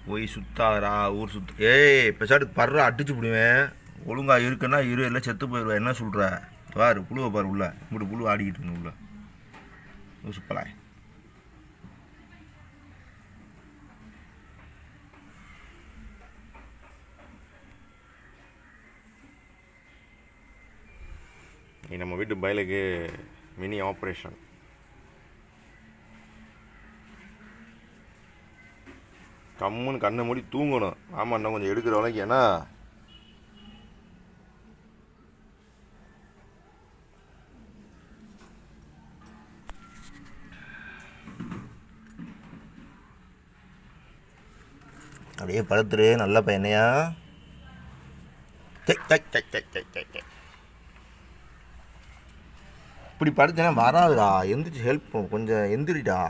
போய் சுத்தாரா ஊர் சுத்து. ஏய் பெசாட்டு பர்ற அடிச்சு விடுவேன். ஒழுங்கா இருக்குன்னா இரு, இல்லை செத்து போயிடுவேன். என்ன சொல்கிற? பாரு புழுவை பாரு, உள்ள இப்படி புழு ஆடிக்கிட்டு இருக்கு உள்ள. யோசிப்பலா நம்ம வீட்டு பயலுக்கு மினி ஆப்ரேஷன். கம்முன்னு கண்ணை மூடி தூங்கணும். ஆமாம், இன்னும் கொஞ்சம் எடுக்கிற வரைக்கும். ஏன்னா அப்படியே படுத்துரு நல்ல பையனையா. இப்படி படுத்தேன்னா வராதுடா. எந்திரிச்சு ஹெல்ப் கொஞ்சம் எந்திரிடா.